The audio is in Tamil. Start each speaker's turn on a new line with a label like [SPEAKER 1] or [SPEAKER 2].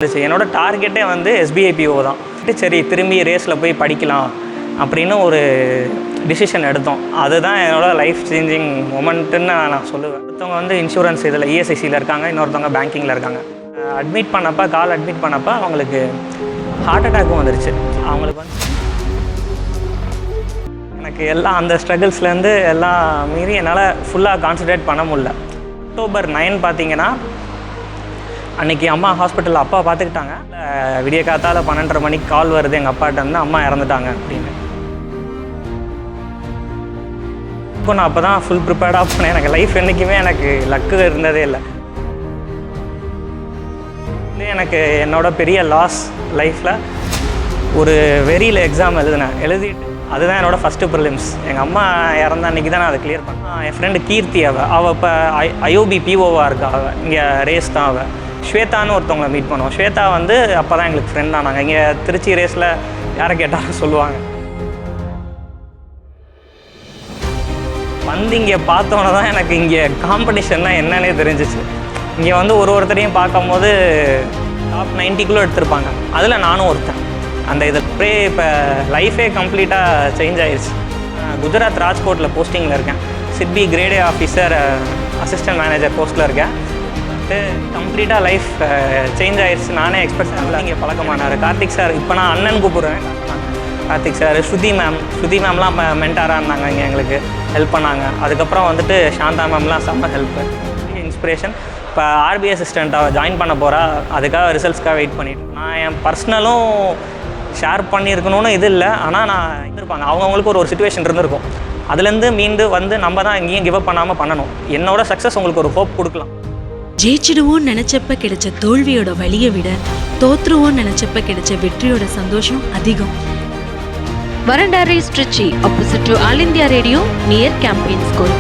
[SPEAKER 1] என்னோட டார்கெட்டே வந்து SBI PO தான். சரி திரும்பி ரேஸில் போய் படிக்கலாம் அப்படின்னு ஒரு டிசிஷன் எடுத்தோம். அதுதான் என்னோட லைஃப் சேஞ்சிங் மொமெண்ட்டுன்னு நான் சொல்லுவேன். ஒருத்தவங்க வந்து இன்சூரன்ஸ் இதில் ESICயில் இருக்காங்க, இன்னொருத்தவங்க பேங்கிங்கில் இருக்காங்க. கால் அட்மிட் பண்ணப்போ அவங்களுக்கு ஹார்ட் அட்டாக்கும் வந்துருச்சு. அவங்களுக்கு வந்து எனக்கு எல்லாம் அந்த ஸ்ட்ரகிள்ஸ்லேருந்து எல்லாம் மீறி என்னால் ஃபுல்லாக கான்சன்ட்ரேட் பண்ண முடியல. அக்டோபர் 9 பார்த்தீங்கன்னா அன்றைக்கி அம்மா ஹாஸ்பிட்டலில் அப்பா பார்த்துக்கிட்டாங்க. விடிய காத்தால் 12:30 மணிக்கு கால் வருது எங்கள் அப்பாட்ட வந்து அம்மா இறந்துட்டாங்க அப்படின்னு. இப்போ நான் அப்போ தான் ஃபுல் ப்ரிப்பேர்டாக போனேன். எனக்கு லைஃப் என்றைக்குமே எனக்கு லக்கு இருந்ததே இல்லை. எனக்கு என்னோட பெரிய லாஸ் லைஃப்பில் ஒரு வெறியில் எக்ஸாம் எழுதிட்டு அதுதான் என்னோடய ஃபஸ்ட்டு ப்ரிலிம்ஸ். எங்கள் அம்மா இறந்த அன்றைக்கி தான் நான் அதை கிளியர் பண்ணேன். என் ஃப்ரெண்டு கீர்த்தி அவள் இப்போ IOB POவாக இருக்கா. இங்கே ரேஸ் தான் அவள். ஸ்வேதான்னு ஒருத்தவங்களை மீட் பண்ணுவோம். ஸ்வேதா வந்து அப்போ தான் எங்களுக்கு ஃப்ரெண்ட் ஆனாங்க. இங்கே திருச்சி ரேஸில் யாரை கேட்டாலும் சொல்லுவாங்க. வந்து இங்கே பார்த்தோன்னே தான் எனக்கு இங்கே காம்படிஷன்னா என்னன்னே தெரிஞ்சிச்சு. இங்கே வந்து ஒருத்தரையும் பார்க்கும்போது டாப் 90 எடுத்திருப்பாங்க. அதில் நானும் ஒருத்தன். அந்த இதை இப்போ லைஃபே கம்ப்ளீட்டாக சேஞ்ச் ஆயிடுச்சு. குஜராத் ராஜ்கோட்டில் போஸ்டிங்கில் இருக்கேன். SIDBI grade A officer assistant manager போஸ்ட்டில் இருக்கேன். கம்ப்ளீட்டாக லைஃப் சேஞ்ச் ஆயிடுச்சு. நானே எக்ஸ்பெக்ட் பண்ணல. இங்கே பழக்கமானார் கார்த்திக் சார். இப்போ நான் அண்ணன் கூப்பிடுவேன். கார்த்திக் சார், ஸ்ருதி மேம்லாம் மென்டாராக இருந்தாங்க. இங்கே எங்களுக்கு ஹெல்ப் பண்ணாங்க. அதுக்கப்புறம் வந்துட்டு சாந்தா மேம்லாம் செம்ம ஹெல்ப்பு, இன்ஸ்பிரேஷன். இப்போ RBI அசிஸ்டண்ட்டாக ஜாயின் பண்ண போகிறா. அதுக்காக ரிசல்ட்ஸ்க்காக வெயிட் பண்ணிவிட்டு நான் என் பர்சனலும் ஷேர் பண்ணியிருக்கணும்னு இது இல்லை. ஆனால் நான் இருந்திருப்பாங்க அவங்கவுங்களுக்கு ஒரு சுச்சுவேஷன் இருந்திருக்கும். அதுலேருந்து மீண்டு வந்து நம்ம தான் எங்கேயும் கிவ் அப் பண்ணாமல் பண்ணணும். என்னோட சக்ஸஸ் உங்களுக்கு ஒரு ஹோப் கொடுக்கலாம்.
[SPEAKER 2] ஜெயிச்சிடுவோன்னு நினச்சப்ப கிடைச்ச தோல்வியோட வலியை விட தோற்றுவோன்னு நினச்சப்ப கிடைச்ச வெற்றியோட சந்தோஷம் அதிகம்.
[SPEAKER 3] Veranda Trichy, opposite to All India Radio, near Campaign School.